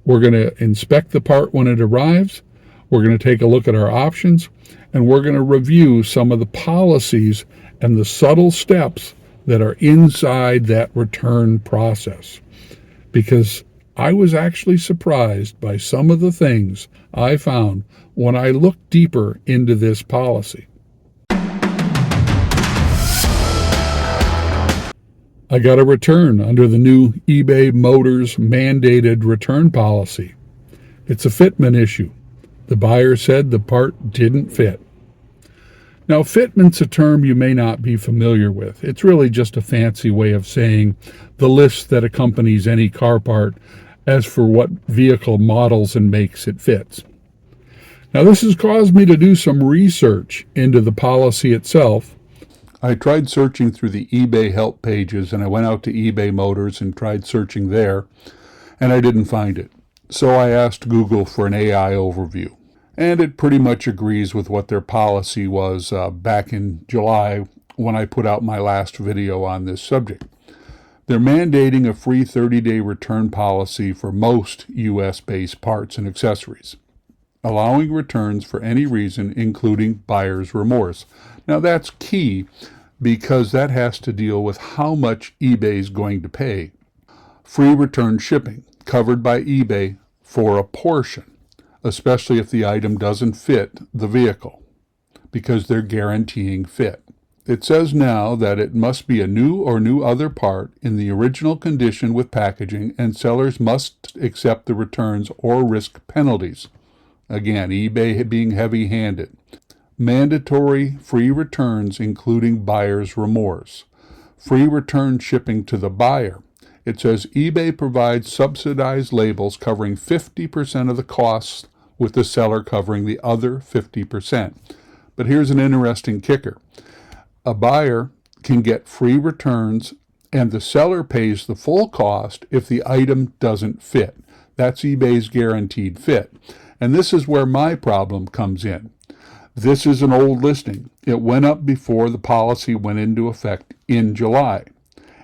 We're going to inspect the part when it arrives. We're going to take a look at our options, and we're going to review some of the policies and the subtle steps that are inside that return process. Because I was actually surprised by some of the things I found when I looked deeper into this policy. I got a return under the new eBay Motors mandated return policy. It's a fitment issue. The buyer said the part didn't fit. Now, fitment's a term you may not be familiar with. It's really just a fancy way of saying the list that accompanies any car part as for what vehicle models and makes it fits. Now, this has caused me to do some research into the policy itself. I tried searching through the eBay help pages, and I went out to eBay Motors and tried searching there, and I didn't find it. So I asked Google for an AI overview, and it pretty much agrees with what their policy was back in July when I put out my last video on this subject. They're mandating a free 30-day return policy for most U.S.-based parts and accessories, allowing returns for any reason, including buyer's remorse. Now that's key because that has to deal with how much eBay is going to pay. Free return shipping, covered by eBay for a portion, especially if the item doesn't fit the vehicle, because they're guaranteeing fit. It says now that it must be a new or new other part in the original condition with packaging, and sellers must accept the returns or risk penalties. Again, eBay being heavy-handed. Mandatory free returns, including buyer's remorse. Free return shipping to the buyer. It says eBay provides subsidized labels covering 50% of the costs, with the seller covering the other 50%. But here's an interesting kicker. A buyer can get free returns, and the seller pays the full cost if the item doesn't fit. That's eBay's guaranteed fit. And this is where my problem comes in. This is an old listing. It went up before the policy went into effect in July,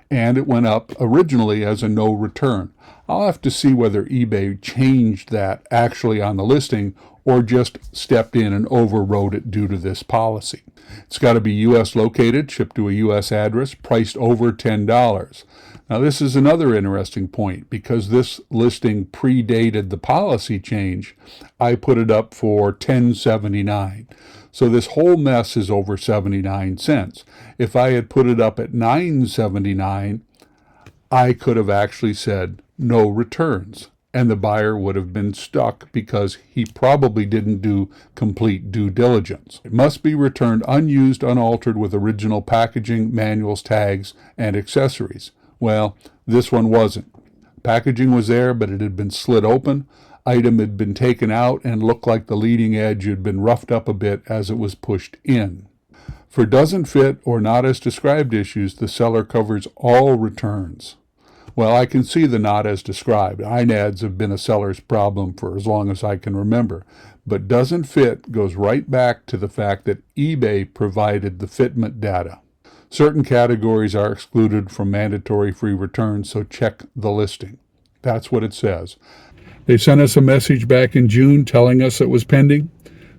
and it went up originally as a no return. I'll have to see whether eBay changed that actually on the listing or just stepped in and overrode it due to this policy. It's got to be U.S. located, shipped to a U.S. address, priced over $10. Now, this is another interesting point. Because this listing predated the policy change, I put it up for $10.79. So this whole mess is over 79 cents. If I had put it up at $9.79, I could have actually said no returns, and the buyer would have been stuck because he probably didn't do complete due diligence. It must be returned unused, unaltered, with original packaging, manuals, tags, and accessories. Well, this one wasn't. Packaging was there, but it had been slit open. Item had been taken out and looked like the leading edge had been roughed up a bit as it was pushed in. For doesn't fit or not as described issues, the seller covers all returns. Well, I can see the not as described. INADs have been a seller's problem for as long as I can remember. But doesn't fit goes right back to the fact that eBay provided the fitment data. Certain categories are excluded from mandatory free returns, so check the listing. That's what it says. They sent us a message back in June telling us it was pending.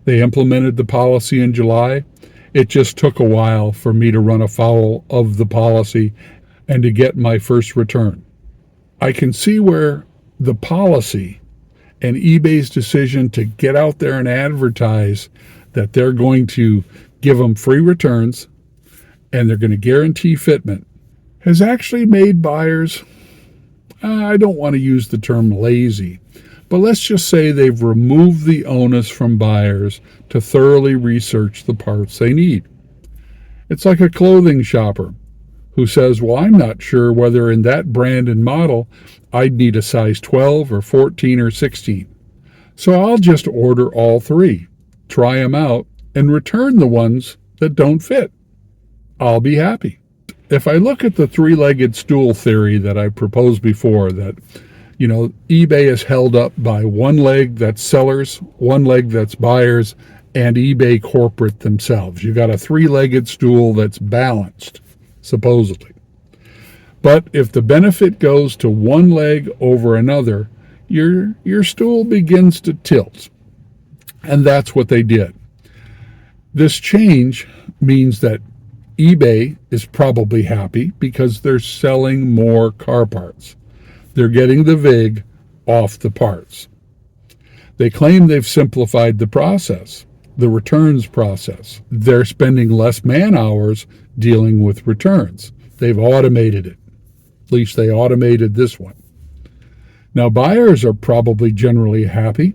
They implemented the policy in July. It just took a while for me to run afoul of the policy and to get my first return. I can see where the policy and eBay's decision to get out there and advertise that they're going to give them free returns and they're going to guarantee fitment has actually made buyers, I don't want to use the term lazy, but let's just say they've removed the onus from buyers to thoroughly research the parts they need. It's like a clothing shopper who says, well, I'm not sure whether in that brand and model I'd need a size 12 or 14 or 16. So I'll just order all three, try them out, and return the ones that don't fit. I'll be happy. If I look at the three-legged stool theory that I proposed before, that, eBay is held up by one leg that's sellers, one leg that's buyers, and eBay corporate themselves. You got a three-legged stool that's balanced, supposedly. But if the benefit goes to one leg over another, your stool begins to tilt. And that's what they did. This change means that eBay is probably happy because they're selling more car parts. They're getting the VIG off the parts. They claim they've simplified the process, the returns process. They're spending less man hours dealing with returns. They've automated it. At least they automated this one. Now, buyers are probably generally happy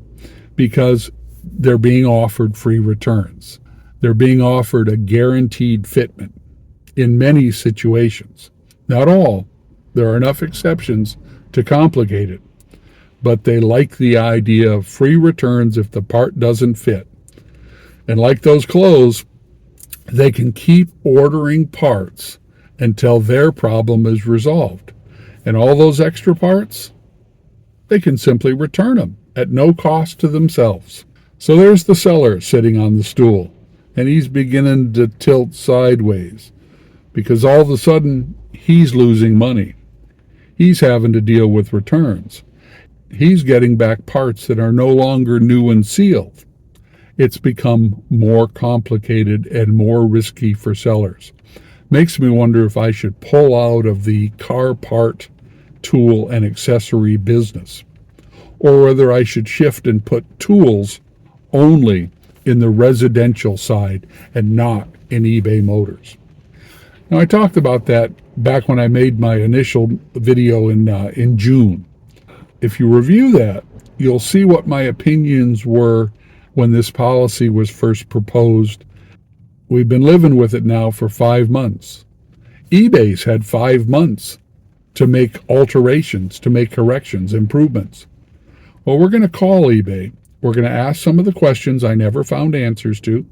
because they're being offered free returns. They're being offered a guaranteed fitment in many situations. Not all. There are enough exceptions to complicate it. But they like the idea of free returns if the part doesn't fit. And like those clothes, they can keep ordering parts until their problem is resolved. And all those extra parts, they can simply return them at no cost to themselves. So there's the seller sitting on the stool, and he's beginning to tilt sideways because all of a sudden he's losing money. He's having to deal with returns. He's getting back parts that are no longer new and sealed. It's become more complicated and more risky for sellers. Makes me wonder if I should pull out of the car part, tool, and accessory business, or whether I should shift and put tools only in the residential side and not in eBay Motors. Now, I talked about that back when I made my initial video in June. If you review that, you'll see what my opinions were when this policy was first proposed. We've been living with it now for 5 months. eBay's had 5 months to make alterations, to make corrections, improvements. Well, we're going to call eBay. We're going to ask some of the questions I never found answers to.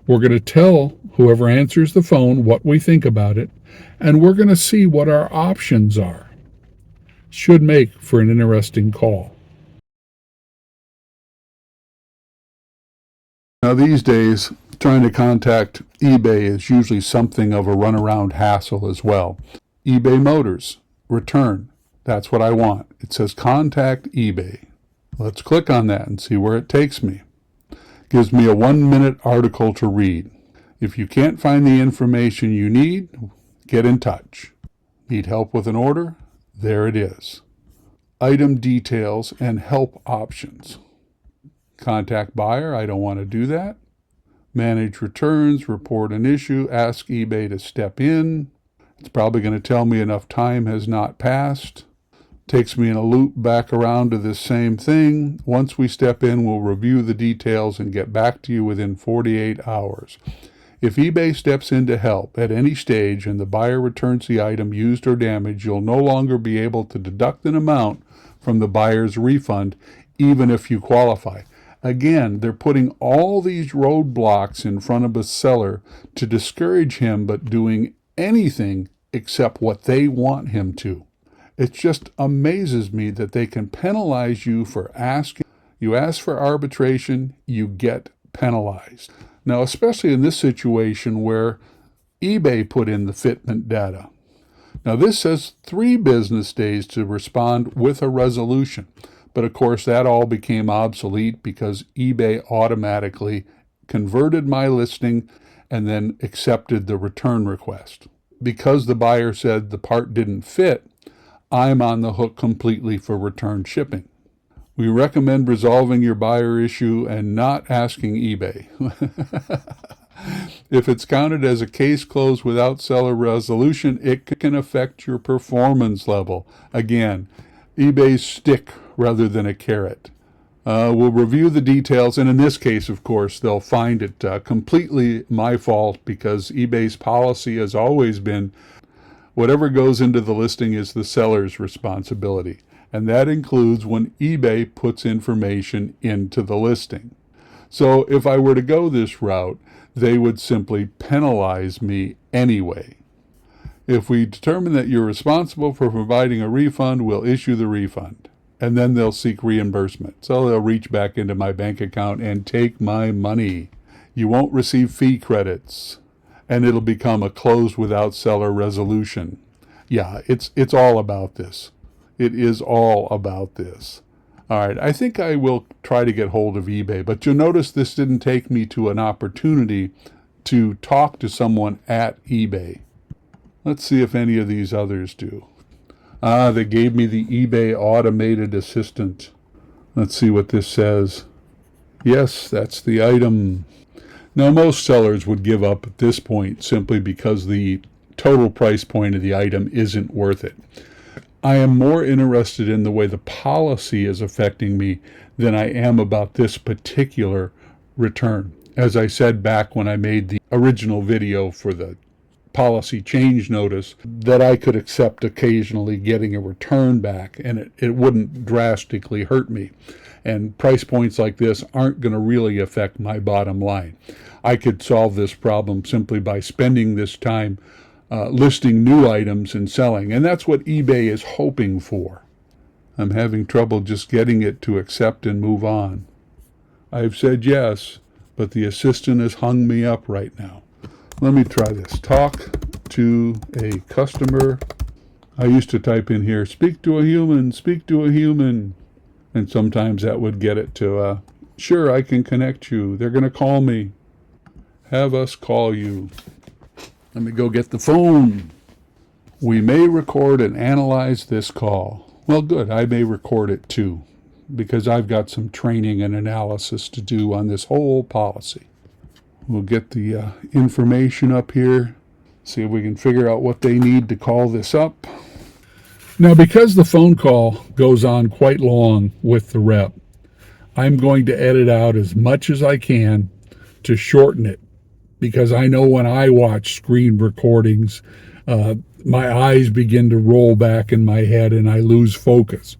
We're going to tell whoever answers the phone what we think about it, and we're going to see what our options are. Should make for an interesting call. Now, these days, trying to contact eBay is usually something of a runaround hassle as well. eBay Motors, return. That's what I want. It says contact eBay. Let's click on that and see where it takes me. Gives me a 1-minute article to read. If you can't find the information you need, get in touch. Need help with an order? There it is. Item details and help options. Contact buyer, I don't want to do that. Manage returns, report an issue, ask eBay to step in. It's probably going to tell me enough time has not passed. Takes me in a loop back around to this same thing. Once we step in, we'll review the details and get back to you within 48 hours. If eBay steps in to help at any stage and the buyer returns the item used or damaged, you'll no longer be able to deduct an amount from the buyer's refund, even if you qualify. Again, they're putting all these roadblocks in front of a seller to discourage him but doing anything except what they want him to. It just amazes me that they can penalize you for asking. You ask for arbitration, you get penalized. Now, especially in this situation where eBay put in the fitment data. Now, this says 3 business days to respond with a resolution. But of course, that all became obsolete because eBay automatically converted my listing and then accepted the return request. Because the buyer said the part didn't fit, I'm on the hook completely for return shipping. We recommend resolving your buyer issue and not asking eBay. If it's counted as a case closed without seller resolution, it can affect your performance level. Again, eBay's stick rather than a carrot. We'll review the details, and in this case, of course, they'll find it completely my fault because eBay's policy has always been whatever goes into the listing is the seller's responsibility. And that includes when eBay puts information into the listing. So if I were to go this route, they would simply penalize me anyway. If we determine that you're responsible for providing a refund, we'll issue the refund. And then they'll seek reimbursement. So they'll reach back into my bank account and take my money. You won't receive fee credits. And it'll become a closed without seller resolution. Yeah, it's all about this. It is all about this. All right, I think I will try to get hold of eBay, but you'll notice this didn't take me to an opportunity to talk to someone at eBay. Let's see if any of these others do. They gave me the eBay automated assistant. Let's see what this says. Yes, that's the item. Now, most sellers would give up at this point simply because the total price point of the item isn't worth it. I am more interested in the way the policy is affecting me than I am about this particular return. As I said back when I made the original video for the policy change notice, that I could accept occasionally getting a return back and it wouldn't drastically hurt me. And price points like this aren't going to really affect my bottom line. I could solve this problem simply by spending this time listing new items and selling, and that's what eBay is hoping for. I'm having trouble just getting it to accept and move on. I've said yes, but the assistant has hung me up right now. Let me try this. Talk to a customer. I used to type in here, speak to a human, speak to a human. And sometimes that would get it to, sure, I can connect you. They're going to call me. Have us call you. Let me go get the phone. We may record and analyze this call. Well, good. I may record it too, because I've got some training and analysis to do on this whole policy. We'll get the information up here, see if we can figure out what they need to call this up. Now, because the phone call goes on quite long with the rep, I'm going to edit out as much as I can to shorten it, because I know when I watch screen recordings, my eyes begin to roll back in my head and I lose focus.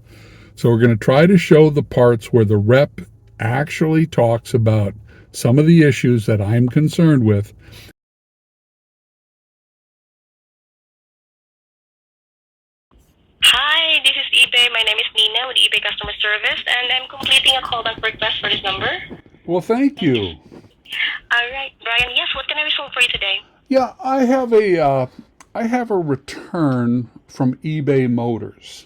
So we're going to try to show the parts where the rep actually talks about some of the issues that I'm concerned with. Hi, this is eBay. My name is Nina with eBay Customer Service, and I'm completing a callback request for this number. Well, thank you. All right, Brian. Yes, what can I resolve for you today? Yeah, I have a return from eBay Motors.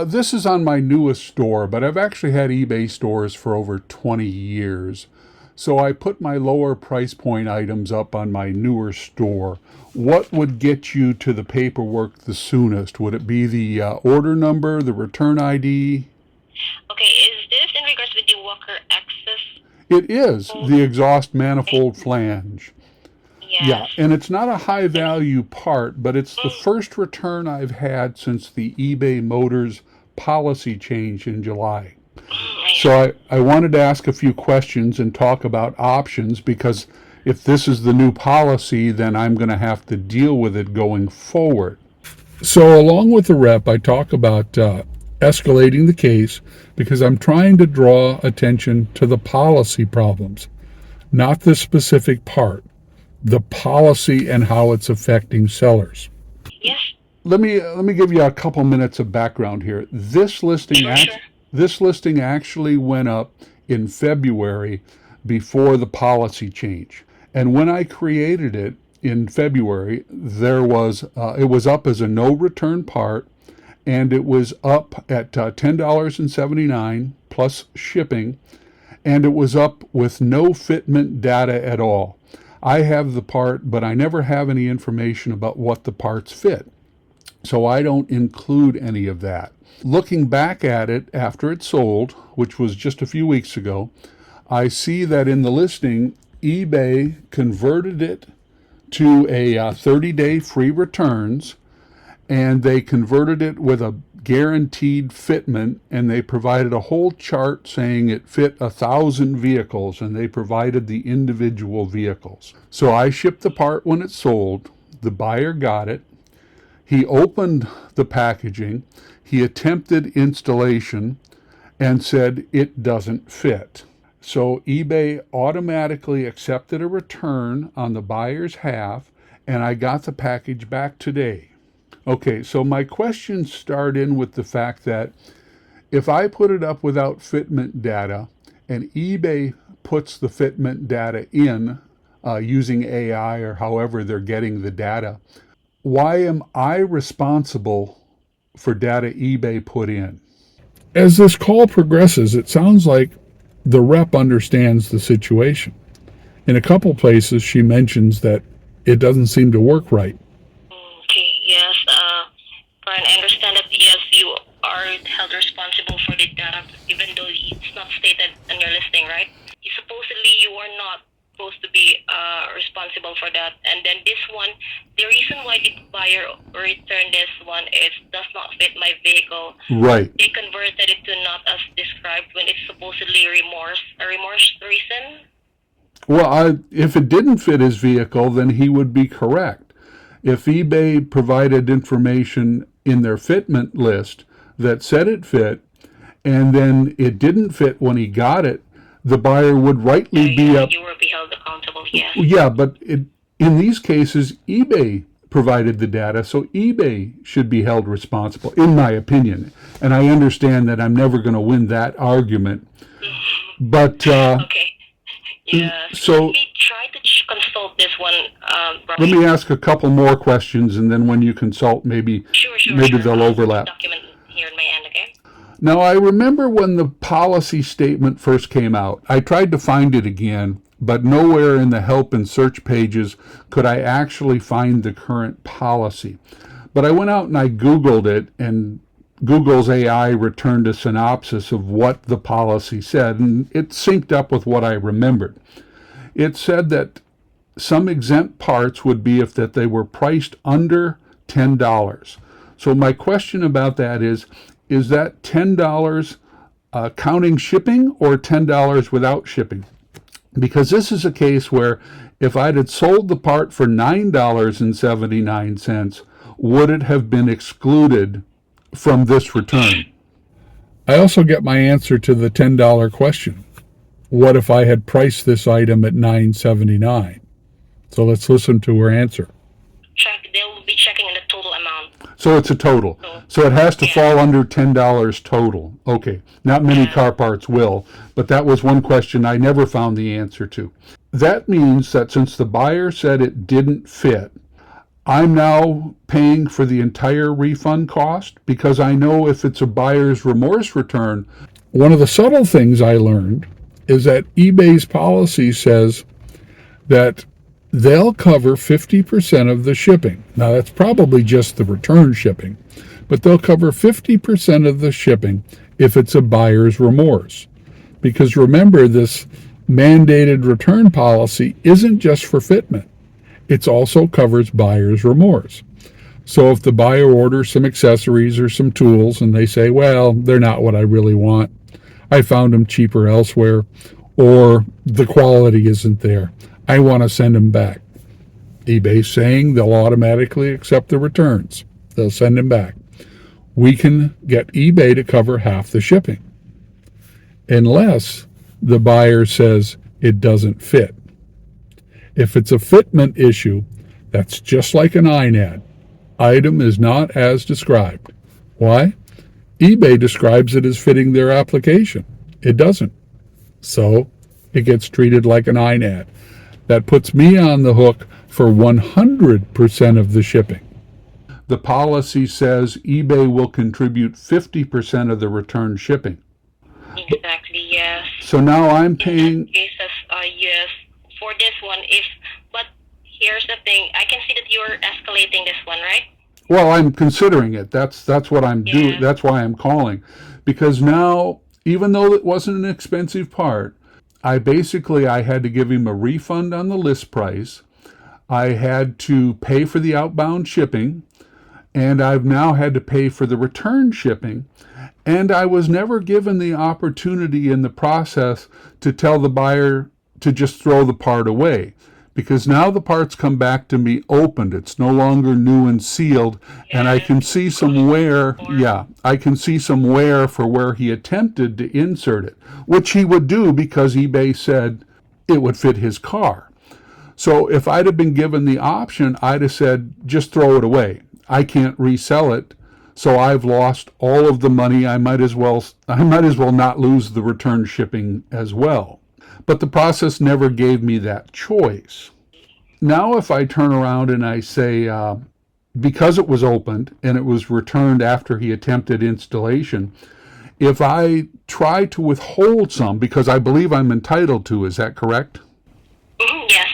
This is on my newest store, but I've actually had eBay stores for over 20 years. So I put my lower price point items up on my newer store. What would get you to the paperwork the soonest? Would it be the order number, the return ID? Okay, is this in regards to the Walker Access? It is the exhaust manifold flange. Yes. Yeah, and it's not a high value part, but it's the first return I've had since the eBay Motors policy change in July. So I wanted to ask a few questions and talk about options, because if this is the new policy, then I'm going to have to deal with it going forward. So along with the rep, I talk about escalating the case, because I'm trying to draw attention to the policy problems, not the specific part, the policy and how it's affecting sellers. Yes. Let me give you a couple minutes of background here. This listing actually went up in February before the policy change. And when I created it in February, it was up as a no return part, and it was up at $10.79 plus shipping, and it was up with no fitment data at all. I have the part, but I never have any information about what the parts fit. So I don't include any of that. Looking back at it after it sold, which was just a few weeks ago, I see that in the listing, eBay converted it to a 30-day free returns, and they converted it with a guaranteed fitment, and they provided a whole chart saying it fit 1,000 vehicles, and they provided the individual vehicles. So I shipped the part when it sold. The buyer got it. He opened the packaging. He attempted installation and said it doesn't fit. So eBay automatically accepted a return on the buyer's half, and I got the package back today. Okay, so my questions start in with the fact that if I put it up without fitment data and eBay puts the fitment data in using AI or however they're getting the data, why am I responsible for data eBay put in? As this call progresses, it sounds like the rep understands the situation. In a couple places, she mentions that it doesn't seem to work right. Okay, yes. Brian, I understand that yes, you are held responsible for the data, even though it's not stated on your listing, right? Supposedly, you are not supposed to be responsible for that. And then this one, the reason why the buyer returned this one is does not fit my vehicle. Right. They converted it to not as described when it's supposedly a remorse reason. Well, if it didn't fit his vehicle, then he would be correct. If eBay provided information in their fitment list that said it fit, and then it didn't fit when he got it, the buyer would rightly be up. You will be held accountable, yes. Yeah, but in these cases, eBay provided the data, so eBay should be held responsible, in my opinion. And I understand that I'm never going to win that argument. But Okay. Yeah. so Let me try to consult this one, let me ask a couple more questions, and then when you consult, maybe they'll overlap. Document here on my end, okay? Now, I remember when the policy statement first came out, I tried to find it again, but nowhere in the help and search pages could I actually find the current policy. But I went out and I Googled it, and Google's AI returned a synopsis of what the policy said, and it synced up with what I remembered. It said that some exempt parts would be if that they were priced under $10. So my question about that is that $10 counting shipping or $10 without shipping? Because this is a case where if I'd had sold the part for $9.79, would it have been excluded from this return? I also get my answer to the $10 question. What if I had priced this item at $9.79? So let's listen to her answer. They will be checking the total amount. So it's a total. So it has to fall under $10 total. Okay. Not many car parts will, but that was one question I never found the answer to. That means that since the buyer said it didn't fit, I'm now paying for the entire refund cost because I know if it's a buyer's remorse return. One of the subtle things I learned is that eBay's policy says that they'll cover 50% of the shipping. Now, that's probably just the return shipping, but they'll cover 50% of the shipping if it's a buyer's remorse. Because remember, this mandated return policy isn't just for fitment. It also covers buyer's remorse. So if the buyer orders some accessories or some tools and they say, well, they're not what I really want, I found them cheaper elsewhere, or the quality isn't there, I want to send them back. eBay's saying they'll automatically accept the returns. They'll send them back. We can get eBay to cover half the shipping, unless the buyer says it doesn't fit. If it's a fitment issue, that's just like an INAD. Item is not as described. Why? eBay describes it as fitting their application. It doesn't. So it gets treated like an INAD. That puts me on the hook for 100% of the shipping. The policy says eBay will contribute 50% of the return shipping. Exactly, yes. So now I'm paying. Cases, yes. For this one, but here's the thing. I can see that you're escalating this one, right? Well, I'm considering it. That's what I'm doing. That's why I'm calling. Because now, even though it wasn't an expensive part, I had to give him a refund on the list price. I had to pay for the outbound shipping, and I've now had to pay for the return shipping. And I was never given the opportunity in the process to tell the buyer to just throw the part away. Because now the parts come back to me opened. It's no longer new and sealed, and I can see some wear. Yeah, I can see some wear for where he attempted to insert it, which he would do because eBay said it would fit his car. So if I'd have been given the option, I'd have said, just throw it away. I can't resell it, so I've lost all of the money. I might as well not lose the return shipping as well. But the process never gave me that choice. Now if I turn around and I say, because it was opened and it was returned after he attempted installation, If I try to withhold some, because I believe I'm entitled to, is that correct? Yes.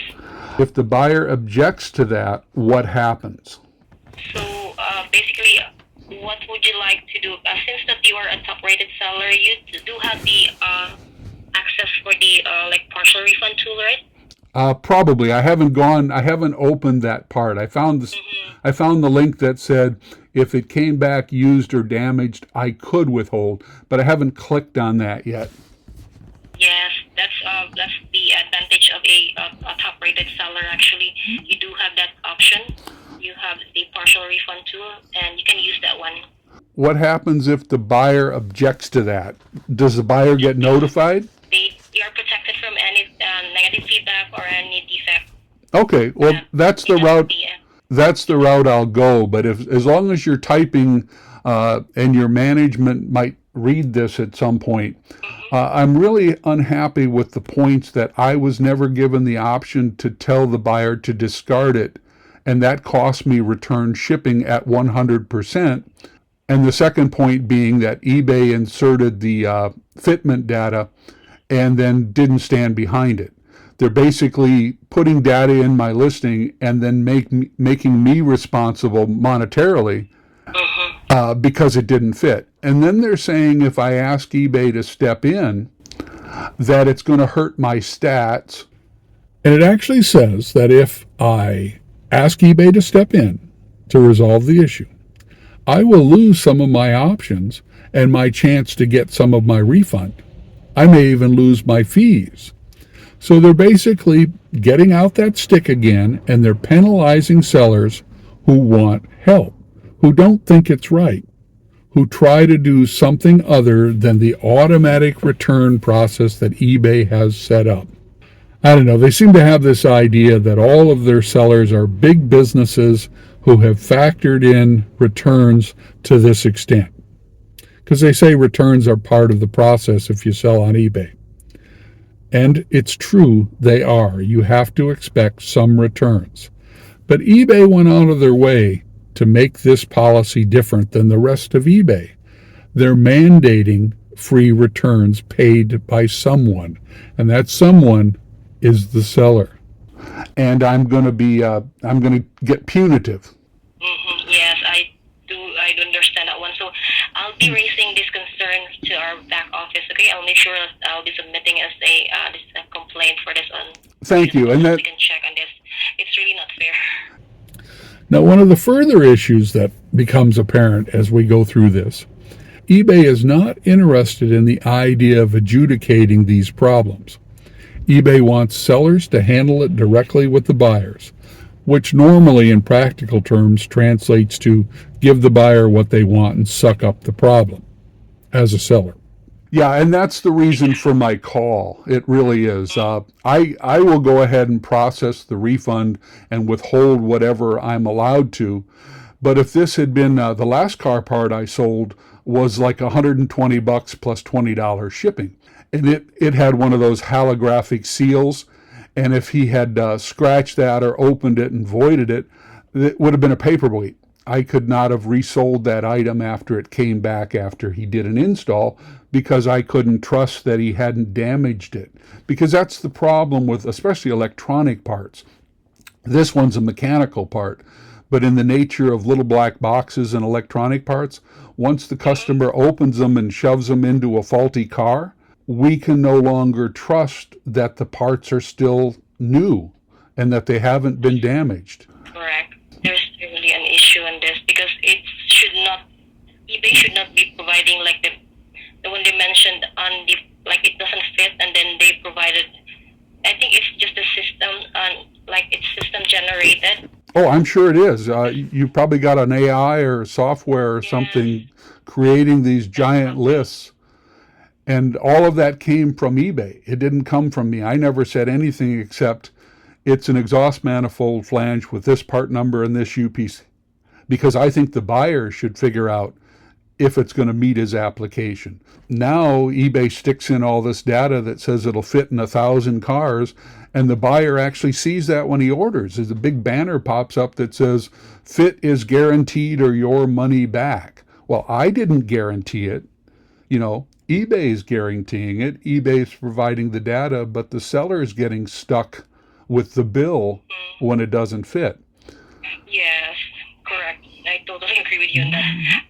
If the buyer objects to that, what happens? So basically, what would you like to do? Since that you are a top-rated seller, you do have the access for the like partial refund tool, right? Probably. I haven't opened that part. I found the link that said if it came back used or damaged, I could withhold, but I haven't clicked on that yet. Yes, that's the advantage of a top-rated seller. Actually, you do have that option. You have the partial refund tool, and you can use that one. What happens if the buyer objects to that? Does the buyer get notified? You are protected from any negative feedback or any defect. Okay, well, that's the route. That's the route I'll go. But if, as long as you're typing, and your management might read this at some point, I'm really unhappy with the points that I was never given the option to tell the buyer to discard it, and that cost me return shipping at 100%. And the second point being that eBay inserted the fitment data and then didn't stand behind it. They're basically putting data in my listing and then making me responsible monetarily because it didn't fit. And then they're saying if I ask eBay to step in, that it's going to hurt my stats. And it actually says that if I ask eBay to step in to resolve the issue, I will lose some of my options and my chance to get some of my refund. I may even lose my fees. So they're basically getting out that stick again, and they're penalizing sellers who want help, who don't think it's right, who try to do something other than the automatic return process that eBay has set up. I don't know, they seem to have this idea that all of their sellers are big businesses who have factored in returns to this extent. Because they say returns are part of the process if you sell on eBay. And it's true, they are. You have to expect some returns. But eBay went out of their way to make this policy different than the rest of eBay. They're mandating free returns paid by someone, and that someone is the seller. And I'm going to get punitive. Yes, I do understand that one. So I'll be raising this concern to our back office. Okay, I'll make sure I'll be submitting as a complaint for this one. Thank you. And that we can check on this. It's really not fair. Now, one of the further issues that becomes apparent as we go through this, eBay is not interested in the idea of adjudicating these problems. eBay wants sellers to handle it directly with the buyers, which normally in practical terms translates to give the buyer what they want and suck up the problem as a seller. Yeah, and that's the reason for my call. It really is. I will go ahead and process the refund and withhold whatever I'm allowed to. But if this had been the last car part I sold was like $120 plus $20 shipping, and it had one of those holographic seals, and if he had scratched that or opened it and voided it, it would have been a paperweight. I could not have resold that item after it came back after he did an install because I couldn't trust that he hadn't damaged it. Because that's the problem with especially electronic parts. This one's a mechanical part, but in the nature of little black boxes and electronic parts, once the customer opens them and shoves them into a faulty car, we can no longer trust that the parts are still new and that they haven't been damaged. Correct. There's really an issue in this because eBay should not be providing like the one they mentioned on the, like it doesn't fit and then they provided, I think it's just a system, like it's system generated. Oh, I'm sure it is. You probably got an AI or software or something creating these giant lists. And all of that came from eBay. It didn't come from me. I never said anything except it's an exhaust manifold flange with this part number and this UPC. Because I think the buyer should figure out if it's going to meet his application. Now eBay sticks in all this data that says it'll fit in 1,000 cars, and the buyer actually sees that when he orders. There's a big banner pops up that says, fit is guaranteed or your money back. Well, I didn't guarantee it. eBay's guaranteeing it, eBay's providing the data, but the seller is getting stuck with the bill when it doesn't fit. Yes, correct. I totally agree with you on that.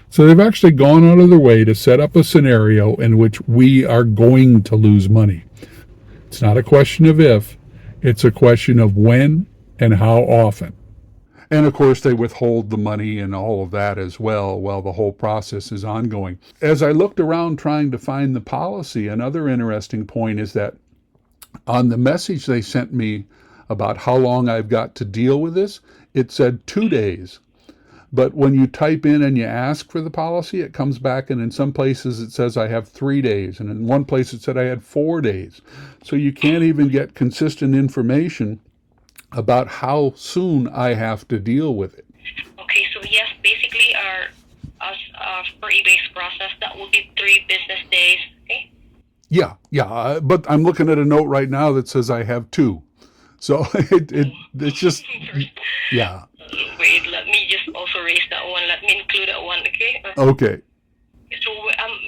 So they've actually gone out of their way to set up a scenario in which we are going to lose money. It's not a question of if, it's a question of when and how often. And of course, they withhold the money and all of that as well while the whole process is ongoing. As I looked around trying to find the policy, another interesting point is that on the message they sent me about how long I've got to deal with this, it said 2 days. But when you type in and you ask for the policy, it comes back, and in some places it says I have 3 days, and in one place it said I had 4 days. So you can't even get consistent information about how soon I have to deal with it. Okay, so yes, basically for eBay's process, that will be 3 business days. Okay. Yeah, but I'm looking at a note right now that says I have 2. So it's just, yeah. Wait, let me just also raise that one. Let me include that one, okay? Okay. So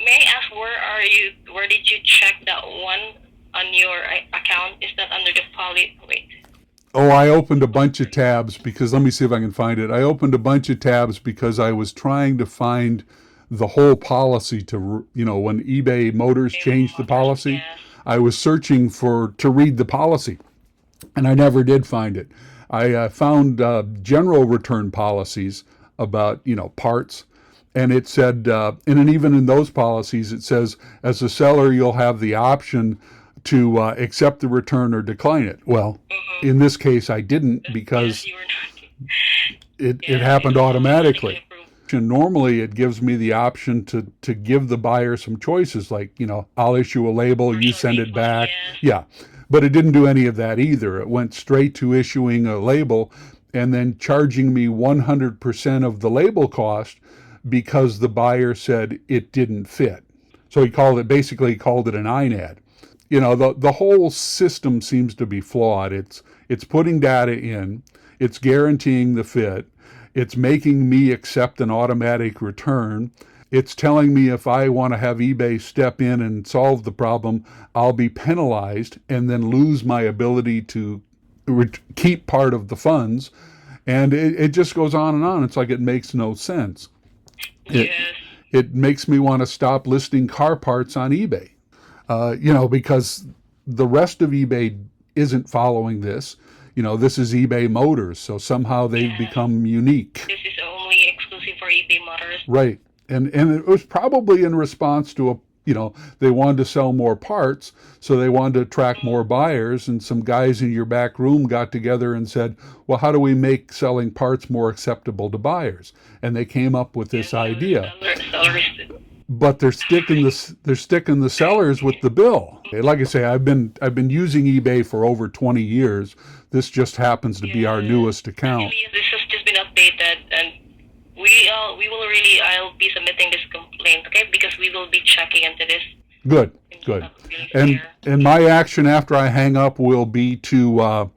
may I ask where did you check that one on your account? Is that under the policy? Wait. Oh, I opened a bunch of tabs because, let me see if I can find it. I opened a bunch of tabs because I was trying to find the whole policy to, when eBay Motors changed the policy, Yes. I was searching to read the policy, and I never did find it. I found general return policies about, parts, and it said, and even in those policies, it says, as a seller, you'll have the option to accept the return or decline it. Well, in this case, I didn't because Yes, you were not. it happened automatically. And normally, it gives me the option to give the buyer some choices, like, I'll issue a label, you send it back. Yeah, but it didn't do any of that either. It went straight to issuing a label and then charging me 100% of the label cost because the buyer said it didn't fit. So he called it an INAD. The whole system seems to be flawed. It's putting data in, it's guaranteeing the fit, it's making me accept an automatic return, it's telling me if I want to have eBay step in and solve the problem, I'll be penalized and then lose my ability to keep part of the funds, and it just goes on and on. It's like it makes no sense. Yes. It makes me want to stop listing car parts on eBay. Because the rest of eBay isn't following this. This is eBay Motors, so somehow they've become unique. This is only exclusive for eBay Motors. Right. And it was probably in response to they wanted to sell more parts, so they wanted to attract more buyers, and some guys in your back room got together and said, well, how do we make selling parts more acceptable to buyers? And they came up with this idea. But they're sticking the sellers with the bill. Like I say, I've been using eBay for over 20 years. This just happens to be our newest account. Actually, this has just been updated, and I'll be submitting this complaint, okay? Because we will be checking into this. Good. And my action after I hang up will be to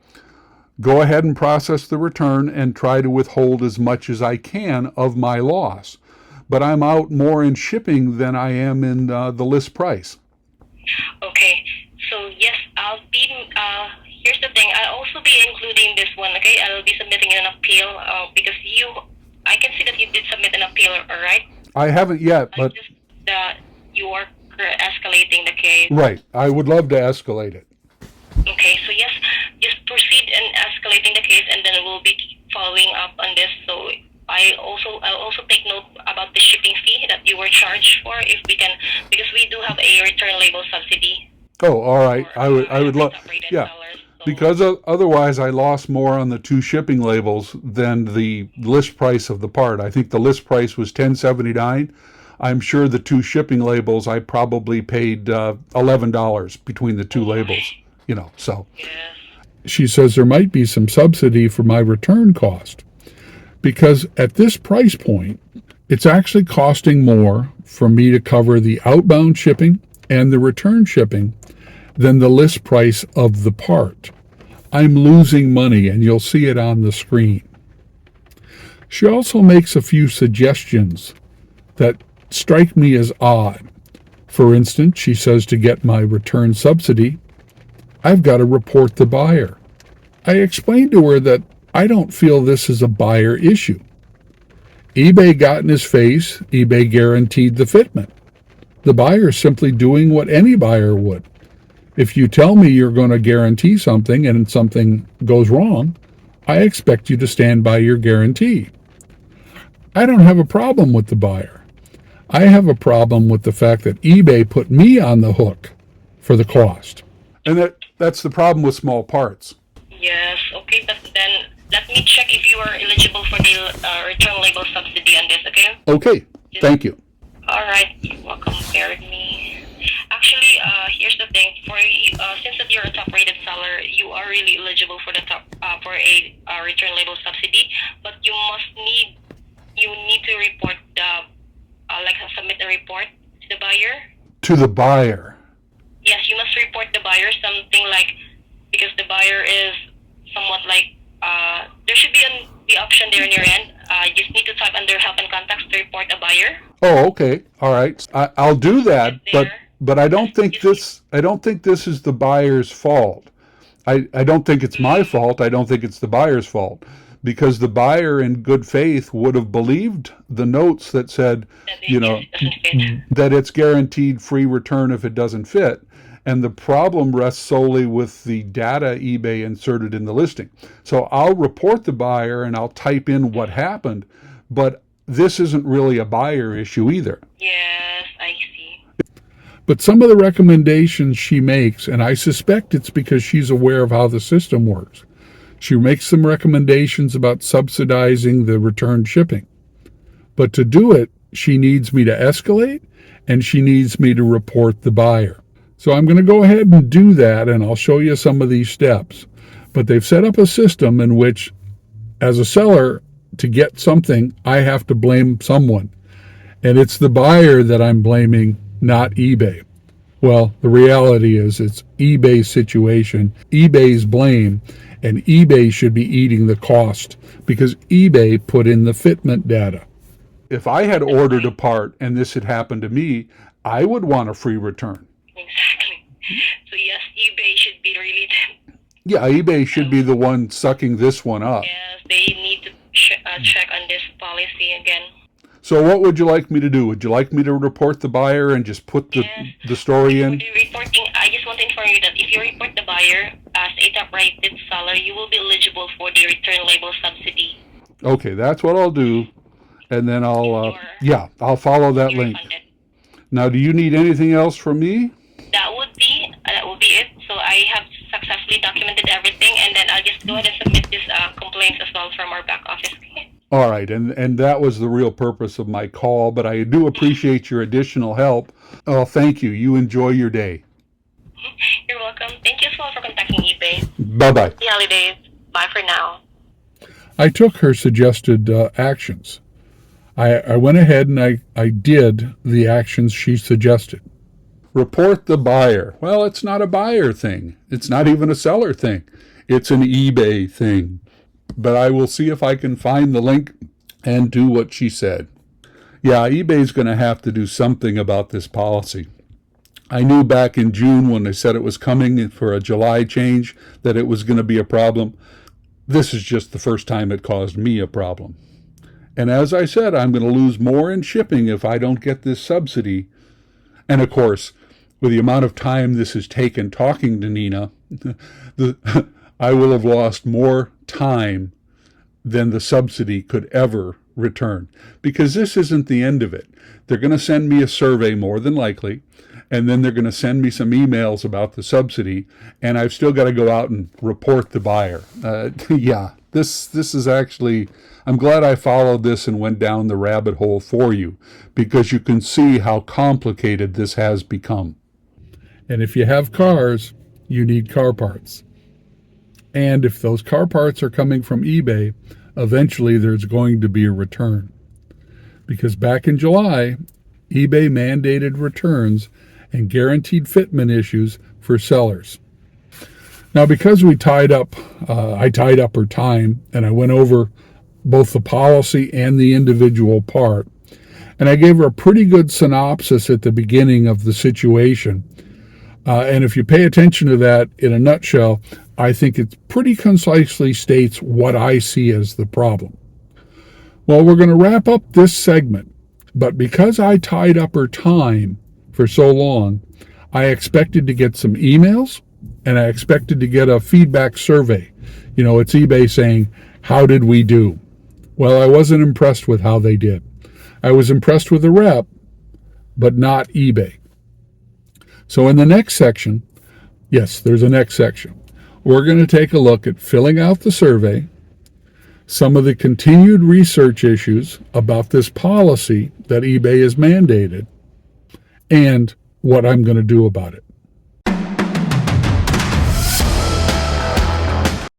go ahead and process the return and try to withhold as much as I can of my loss. But I'm out more in shipping than I am in the list price. Okay, so yes, I'll be, here's the thing, I'll also be including this one, okay? I'll be submitting an appeal, because I can see that you did submit an appeal, alright? I haven't yet, but... you are escalating the case. Right, I would love to escalate it. Okay, so yes, just proceed in escalating the case, and then we'll be following up on this, so... I'll also take note about the shipping fee that you were charged for, if we can, because we do have a return label subsidy. Oh, all right. I would love, yeah, because otherwise I lost more on the 2 shipping labels than the list price of the part. I think the list price was $10.79. I'm sure the 2 shipping labels I probably paid $11 between the 2 labels. So. Yes. She says there might be some subsidy for my return cost. Because at this price point, it's actually costing more for me to cover the outbound shipping and the return shipping than the list price of the part. I'm losing money, and you'll see it on the screen. She also makes a few suggestions that strike me as odd. For instance, she says to get my return subsidy, I've got to report the buyer. I explained to her that I don't feel this is a buyer issue. eBay got in his face. eBay guaranteed the fitment. The buyer is simply doing what any buyer would. If you tell me you're going to guarantee something and something goes wrong, I expect you to stand by your guarantee. I don't have a problem with the buyer. I have a problem with the fact that eBay put me on the hook for the cost. And that's the problem with small parts. Yes, okay, but then let me check if you are eligible for the return label subsidy on this, okay? Okay, thank you. All right, you're welcome. Bear with me. Actually, here's the thing. Since that you're a top-rated seller, you are really eligible for for a return label subsidy. But you need to report submit a report to the buyer. To the buyer. Yes, you must report the buyer something like, because the buyer is somewhat like there should be the option there in your end. You just need to type under help and contacts to report a buyer. Oh, okay. All right. I'll do that, but I don't think this is the buyer's fault. I don't think it's my fault. I don't think it's the buyer's fault, because the buyer in good faith would have believed the notes that said, that it's guaranteed free return if it doesn't fit. And the problem rests solely with the data eBay inserted in the listing. So I'll report the buyer and I'll type in what happened, but this isn't really a buyer issue either. Yes, I see. But some of the recommendations she makes, and I suspect it's because she's aware of how the system works, she makes some recommendations about subsidizing the return shipping. But to do it, she needs me to escalate and she needs me to report the buyer. So I'm going to go ahead and do that, and I'll show you some of these steps. But they've set up a system in which, as a seller, to get something, I have to blame someone. And it's the buyer that I'm blaming, not eBay. Well, the reality is it's eBay's situation, eBay's blame, and eBay should be eating the cost because eBay put in the fitment data. If I had ordered a part and this had happened to me, I would want a free return. Exactly. So yes, eBay should be really. Yeah, eBay should be the one sucking this one up. Yes, they need to check on this policy again. So what would you like me to do? Would you like me to report the buyer and just put the story in? For the reporting, I just want to inform you that if you report the buyer as a top-rated seller, you will be eligible for the return label subsidy. Okay, that's what I'll do, and then I'll follow that link. Refunded. Now, do you need anything else from me? That would be it. So I have successfully documented everything, and then I'll just go ahead and submit this complaints as well from our back office. Okay? All right, and that was the real purpose of my call, but I do appreciate your additional help. Oh, thank you. You enjoy your day. You're welcome. Thank you so much for contacting eBay. Bye-bye. Happy holidays. Bye for now. I took her suggested actions. I went ahead and I did the actions she suggested. Report the buyer. Well, it's not a buyer thing. It's not even a seller thing. It's an eBay thing. But I will see if I can find the link and do what she said. Yeah, eBay's going to have to do something about this policy. I knew back in June when they said it was coming for a July change that it was going to be a problem. This is just the first time it caused me a problem. And as I said, I'm going to lose more in shipping if I don't get this subsidy. And of course, with the amount of time this has taken talking to Nina, I will have lost more time than the subsidy could ever return. Because this isn't the end of it. They're going to send me a survey more than likely, and then they're going to send me some emails about the subsidy, and I've still got to go out and report the buyer. This is actually, I'm glad I followed this and went down the rabbit hole for you, because you can see how complicated this has become. And if you have cars, you need car parts. And if those car parts are coming from eBay, eventually there's going to be a return. Because back in July, eBay mandated returns and guaranteed fitment issues for sellers. Now, because I tied up her time and I went over both the policy and the individual part, And I gave her a pretty good synopsis at the beginning of the situation. And if you pay attention to that in a nutshell, I think it pretty concisely states what I see as the problem. Well, we're going to wrap up this segment, but because I tied up her time for so long, I expected to get some emails and I expected to get a feedback survey. It's eBay saying, how did we do? Well, I wasn't impressed with how they did. I was impressed with the rep, but not eBay. So in the next section, yes, there's a next section. We're going to take a look at filling out the survey, some of the continued research issues about this policy that eBay has mandated, and what I'm going to do about it.